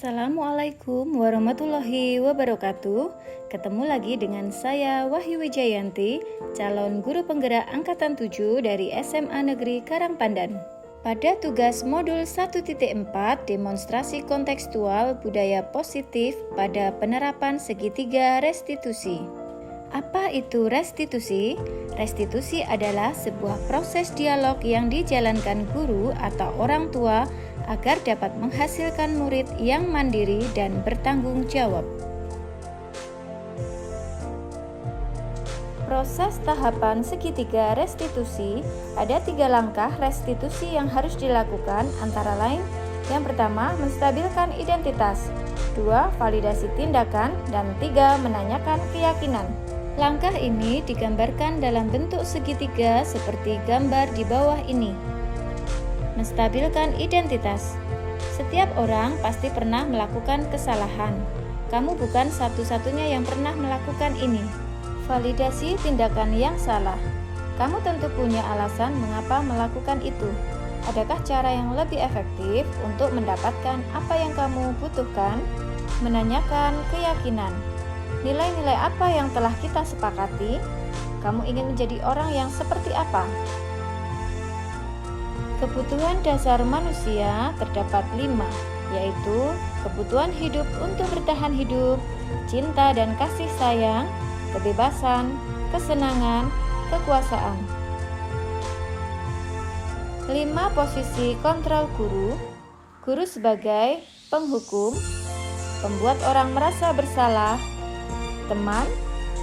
Assalamualaikum warahmatullahi wabarakatuh. Ketemu lagi dengan saya Wahyu Wijayanti, calon guru penggerak angkatan 7 dari SMA Negeri Karangpandan. Pada tugas modul 1.4 demonstrasi kontekstual budaya positif pada penerapan segitiga restitusi. Apa itu restitusi? Restitusi adalah sebuah proses dialog yang dijalankan guru atau orang tua agar dapat menghasilkan murid yang mandiri dan bertanggung jawab. Proses tahapan segitiga restitusi, ada 3 langkah restitusi yang harus dilakukan, antara lain: yang pertama, menstabilkan identitas, 2, validasi tindakan, dan 3, menanyakan keyakinan. Langkah ini digambarkan dalam bentuk segitiga seperti gambar di bawah ini. Menstabilkan identitas. Setiap orang pasti pernah melakukan kesalahan. Kamu bukan satu-satunya yang pernah melakukan ini. Validasi tindakan yang salah. Kamu tentu punya alasan mengapa melakukan itu. Adakah cara yang lebih efektif untuk mendapatkan apa yang kamu butuhkan? Menanyakan keyakinan. Nilai-nilai apa yang telah kita sepakati? Kamu ingin menjadi orang yang seperti apa? Kebutuhan dasar manusia terdapat 5, yaitu kebutuhan hidup untuk bertahan hidup, cinta dan kasih sayang, kebebasan, kesenangan, kekuasaan. 5 posisi kontrol guru. Guru sebagai penghukum, pembuat orang merasa bersalah, teman,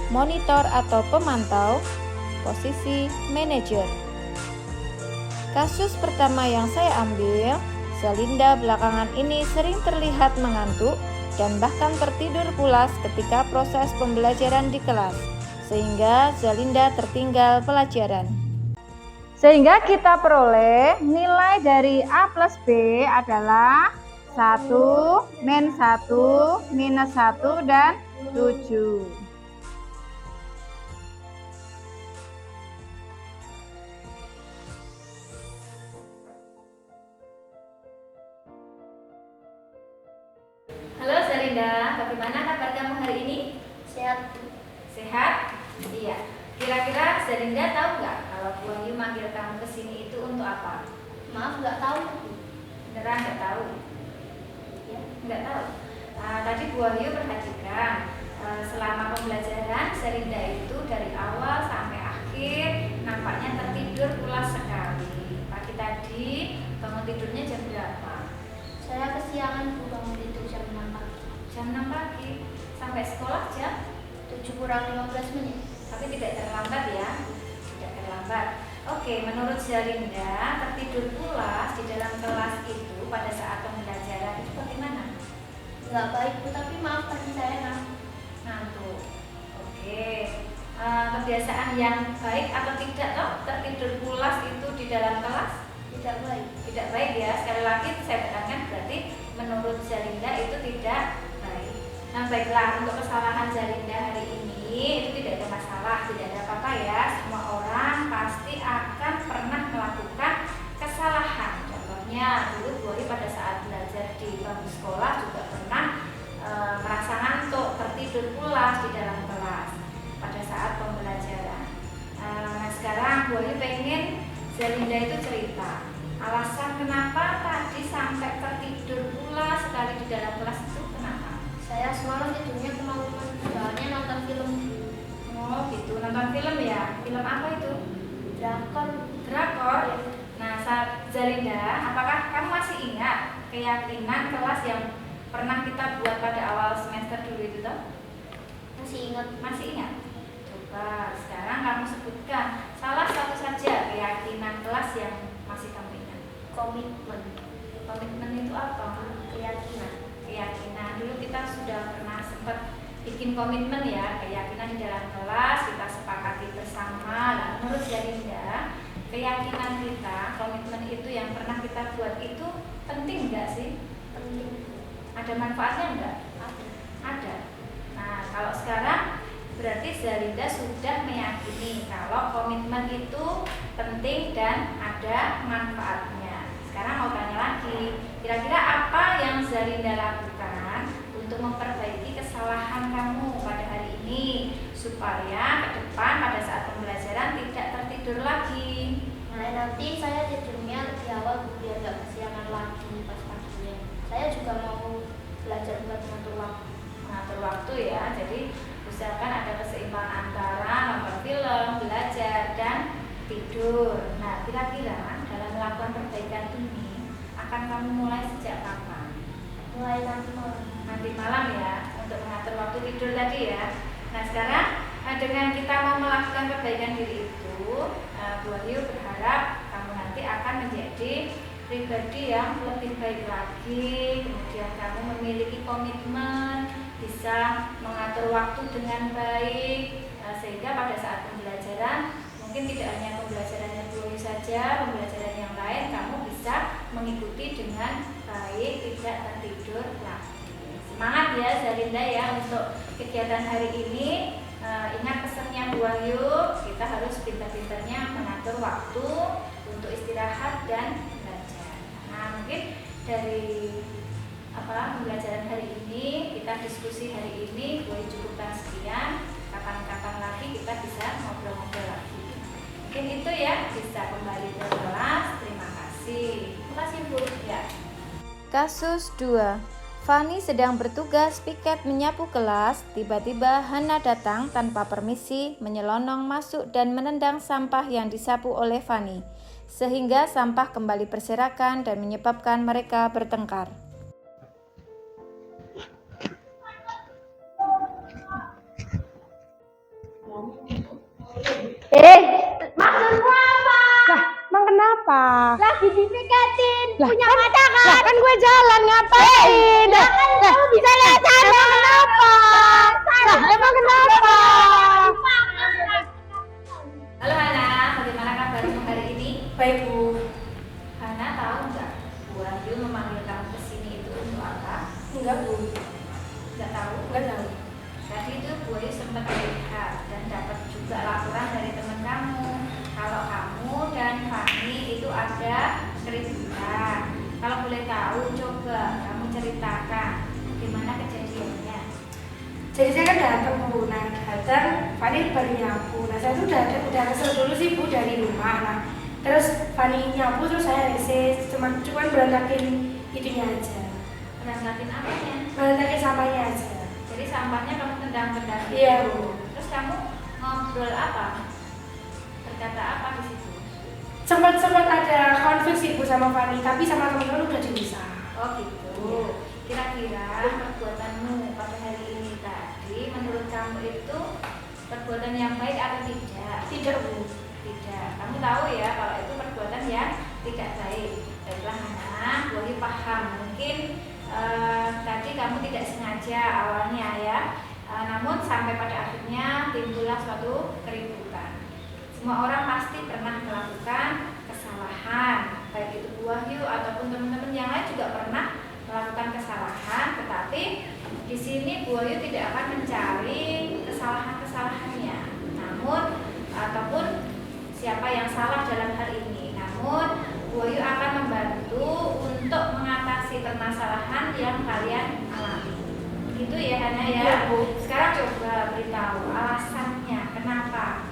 monitor atau pemantau, posisi manajer. Kasus pertama yang saya ambil, Zalinda belakangan ini sering terlihat mengantuk dan bahkan tertidur pulas ketika proses pembelajaran di kelas, sehingga Zalinda tertinggal pelajaran. Sehingga kita peroleh nilai dari A plus B adalah 1, min 1, minus 1, dan 7. Halo Zalinda, bagaimana kabar kamu hari ini? Sehat. Sehat? Iya. Kira-kira Zalinda tahu nggak kalau Bu Ayu manggil kamu ke sini itu untuk apa? Maaf, nggak tahu. Beneran nggak tahu? Ya, nggak tahu. Tadi Bu Ayu perhatikan selama pembelajaran Zalinda itu dari awal sampai akhir nampaknya tertidur pulas sekali. Pagi tadi bangun tidurnya jam berapa? Saya kesiangan bangun tidur jam 6 pagi. Jam 6 pagi. Sampai sekolah jam 7 kurang 15 menit. Tapi tidak terlambat ya, tidak terlambat. Oke, menurut Zalinda, tertidur pulas di dalam kelas itu pada saat pembelajaran itu bagaimana? Nggak baik Bu, tapi maaf tadi saya Ngantuk. Oke, kebiasaan yang baik atau tidak toh tertidur pulas itu di dalam kelas? tidak baik. Tidak baik ya. Sekali lagi saya tekankan, berarti menurut Zalinda itu tidak baik. Nah baiklah, untuk kesalahan Zalinda hari ini itu tidak ada masalah, tidak ada apa-apa ya. Semua orang pasti akan pernah melakukan kesalahan. Contohnya dulu Bu Ayu pada saat belajar di bangku sekolah juga pernah merasa ngantuk, tertidur pulas di dalam kelas pada saat pembelajaran. Nah sekarang Bu Ayu pengen Zalinda itu cerita alasan kenapa tadi sampai tertidur pulas sekali di dalam kelas itu kenapa? Saya semalam tidurnya kemalaman, soalnya nonton film. Oh gitu, nonton film ya? Film apa itu? Drakor. Drakor? Nah Zalinda, apakah kamu masih ingat keyakinan kelas yang pernah kita buat pada awal semester dulu itu toh? Masih ingat? Masih ingat? Coba sekarang kamu sebutkan salah satu saja keyakinan kelas yang masih kamu ingat. Komitmen. Komitmen itu apa? Keyakinan. Keyakinan. Dulu kita sudah pernah sempat bikin komitmen ya, keyakinan di dalam kelas kita sepakati bersama. Nah, menurut Zalinda, keyakinan kita, komitmen itu yang pernah kita buat itu penting nggak sih? Penting. Ada manfaatnya nggak? Ada. Nah, kalau sekarang berarti Zalinda sudah meyakini kalau komitmen itu penting dan ada manfaatnya. Sekarang mau tanya lagi, kira-kira apa yang Zalinda lakukan untuk memperbaiki kesalahan kamu pada hari ini supaya ke depan pada saat pembelajaran tidak tertidur lagi. Nah, nanti saya tidurnya lebih awal biar nggak kesiangan lagi pas paginya. Saya juga mau belajar buat Mengatur waktu ya, jadi usahakan ada keseimbangan antara nonton film, belajar, dan tidur. Nah, kira-kira dalam melakukan perbaikan ini akan kamu mulai sejak kapan? mulai nanti malam. Nanti malam ya, untuk mengatur waktu tidur tadi ya. Nah, sekarang dengan kita mau melakukan perbaikan diri itu, Bu Wahyu berharap kamu nanti akan menjadi pribadi yang lebih baik lagi, kemudian kamu memiliki komitmen, bisa mengatur waktu dengan baik, sehingga pada saat pembelajaran mungkin tidak hanya pembelajarannya Bu Wahyu saja, pembelajaran yang lain kamu bisa mengikuti dengan baik, tidak tertidur lagi. Semangat ya Zarinda ya untuk kegiatan hari ini. Ingat pesannya Bu Wahyu, kita harus pintar-pintarnya mengatur waktu untuk istirahat dan belajar. Nah, mungkin dari pembelajaran hari ini, kita diskusi hari ini, Bu Wahyu cukupkan sekian. Kapan-kapan lagi kita bisa ngobrol-ngobrol lagi. Mungkin itu ya, bisa kembali ke kelas. Terima kasih. Terima kasih Bu. Ya. Kasus 2. Fani sedang bertugas piket menyapu kelas, tiba-tiba Hana datang tanpa permisi, menyelonong masuk dan menendang sampah yang disapu oleh Fani, sehingga sampah kembali berserakan dan menyebabkan mereka bertengkar. Maksudmu apa? Lah, emang kenapa? Lagi dipiketin, Lah, punya kan- mata kan? Lah, kan gue jalan ngapain? Lah, kan kamu bisa lihat sana. Emang kenapa? Lah, emang kenapa? Halo Hana, bagaimana kabarmu hari ini? Baik, Bu. Hana tahu nggak Bu Wahyu memanggil kamu ke sini itu untuk apa? Enggak, Bu. Nggak tahu? Enggak tahu. Tadi itu Bu Wahyu sempat melihat dan dapat juga laporan dari teman kamu kalau kamu dan Fani itu ada keributan. Kalau boleh tahu, coba kamu ceritakan gimana kejadiannya. Jadi saya kan datang, Bu. Nah, datang, Fani baru nyapu. Nah, saya tuh udah kesel dulu sih, Bu, dari rumah. Nah, terus Fani nyapu, terus saya rese, cuman berantakin itunya aja. Berantakin apanya? Berantakin sampahnya aja. Jadi sampahnya kamu tendang-tendang gitu. Iya, Bu. Terus kamu ngobrol apa? Berkata apa di situ? Sempat ada konflik sih, Bu, sama Fani, tapi sama teman-teman udah dipisah. Oh gitu. Kira-kira perbuatanmu pada hari ini tadi menurut kamu itu perbuatan yang baik atau tidak? Tidak, Bu. Tidak. Kamu tahu ya kalau itu perbuatan yang tidak baik. Baiklah Hana, Bu Wahyu paham. Mungkin tadi kamu tidak sengaja awalnya ya. Namun sampai pada akhirnya timbullah suatu keributan. Semua orang pasti pernah melakukan kesalahan, baik itu Bu Wahyu ataupun teman-teman yang lain juga pernah melakukan kesalahan, tetapi di sini Bu Wahyu tidak akan mencari kesalahan-kesalahannya, namun ataupun siapa yang salah dalam hal ini. Namun Bu Wahyu akan membantu untuk mengatasi permasalahan yang kalian alami. Gitu ya Hana ya. Iya, Bu. Sekarang coba beritahu alasannya kenapa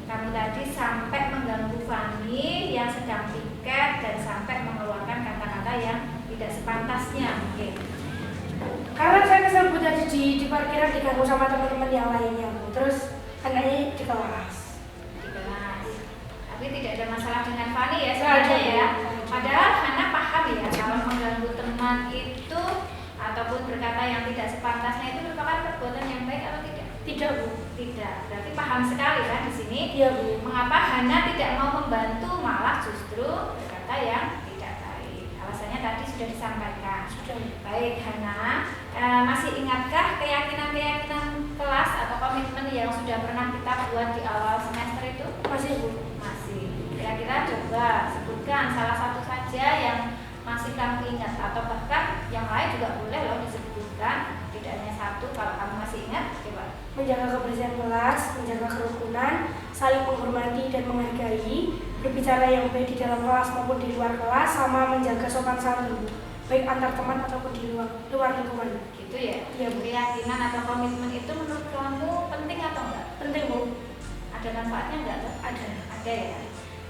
kamu tadi sampai mengganggu Fani yang sedang piket dan sampai mengeluarkan kata-kata yang tidak sepantasnya mungkin. Karena saya kesel, Bu, tadi di parkiran diganggu sama teman-teman yang lainnya, Bu. Terus anaknya di kelas. Di kelas. Tapi tidak ada masalah dengan Fani ya Nggak sebenarnya ada, ya. Bu. Padahal Hana paham ya kalau mengganggu teman itu ataupun berkata yang tidak sepantasnya itu merupakan perbuatan yang baik atau tidak? Tidak, Bu. Tidak. Berarti paham sekali kan di sini. Iya, Bu. Mengapa Hana tidak mau membantu malah justru berkata yang tidak baik? Alasannya tadi sudah disampaikan. Sudah. Baik Hana, masih ingatkah keyakinan kelas atau komitmen yang sudah pernah kita buat di awal semester itu? Masih, Bu. Masih. Kira-kira coba sebutkan salah satu saja yang masih kamu ingat atau bahkan yang lain juga boleh loh disebutkan. Tidak hanya satu, kalau kamu masih ingat, coba. Menjaga kebersihan kelas, menjaga kerukunan, saling menghormati dan menghargai, berbicara yang baik di dalam kelas maupun di luar kelas, sama menjaga sopan santun. baik antar teman ataupun di luar lingkungan. Gitu ya? Iya, Bu. Keyakinan atau komitmen itu menurut kamu penting atau enggak? Penting, Bu. Ada manfaatnya enggak tuh? Ada. Ada ya.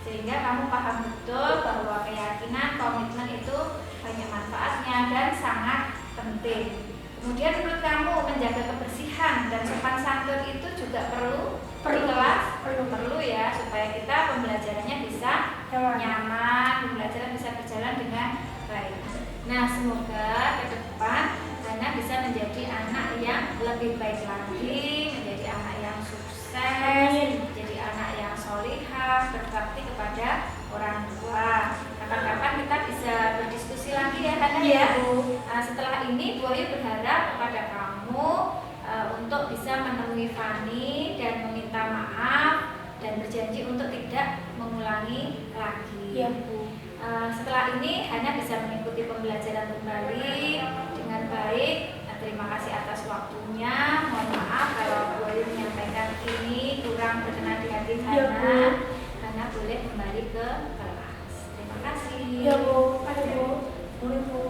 Sehingga kamu paham betul bahwa keyakinan, komitmen itu banyak manfaatnya dan sangat penting. Kemudian menurut kamu menjaga kebersihan dan sopan santun itu juga perlu di kelas? Perlu ya, supaya kita pembelajarannya bisa nyaman, pembelajaran bisa berjalan dengan baik. Nah, semoga ke depan Hana bisa menjadi anak yang lebih baik lagi, menjadi anak yang sukses, menjadi anak yang solihah, berbakti kepada orang tua. Kapan-kapan kita bisa berdiskusi lagi ya Hana ya. Nah, setelah ini Bu Ayu berharap kepada kamu untuk bisa menemui Fani dan meminta maaf dan berjanji untuk tidak mengulangi lagi. Iya, Bu. Setelah ini Hana bisa mengikuti pembelajaran kembali dengan baik. Terima kasih atas waktunya. Mohon maaf kalau Bu Ayu menyampaikan ini kurang berkenan di hati Hana. Iya, Bu. Hana boleh kembali ke kelas. Terima kasih. Iya, Bu. Ada, Bu. Boleh, Bu.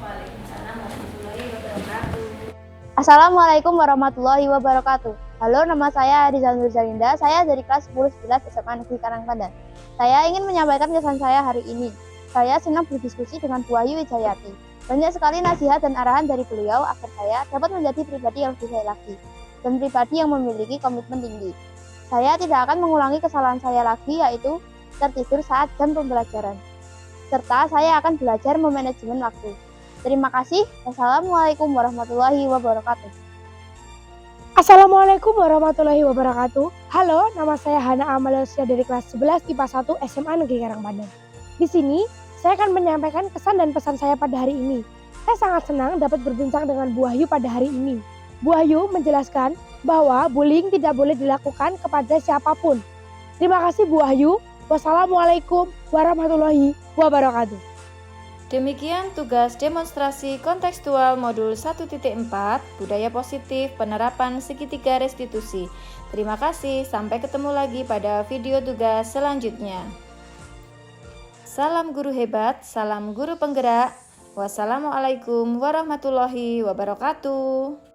Waalaikumsalam warahmatullahi wabarakatuh. Assalamualaikum warahmatullahi wabarakatuh. Halo, nama saya Ariza Nurzalinda. Saya dari kelas 10-11 SMA Negeri Karangpandan. Saya ingin menyampaikan kesan saya hari ini. Saya senang berdiskusi dengan Bu Ayu Wijayati. Banyak sekali nasihat dan arahan dari beliau agar saya dapat menjadi pribadi yang lebih baik lagi dan pribadi yang memiliki komitmen tinggi. Saya tidak akan mengulangi kesalahan saya lagi, yaitu tertidur saat jam pembelajaran. Serta saya akan belajar memanajemen waktu. Terima kasih. Wassalamualaikum warahmatullahi wabarakatuh. Assalamualaikum warahmatullahi wabarakatuh. Halo, nama saya Hana Amalia dari kelas 11 IPA 1 SMA Negeri Karangpandan. Di sini, saya akan menyampaikan kesan dan pesan saya pada hari ini. Saya sangat senang dapat berbincang dengan Bu Ayu pada hari ini. Bu Ayu menjelaskan bahwa bullying tidak boleh dilakukan kepada siapapun. Terima kasih Bu Ayu. Wassalamualaikum warahmatullahi wabarakatuh. Demikian tugas demonstrasi kontekstual modul 1.4 Budaya Positif Penerapan Segitiga Restitusi. Terima kasih, sampai ketemu lagi pada video tugas selanjutnya. Salam guru hebat, salam guru penggerak. Wassalamualaikum warahmatullahi wabarakatuh.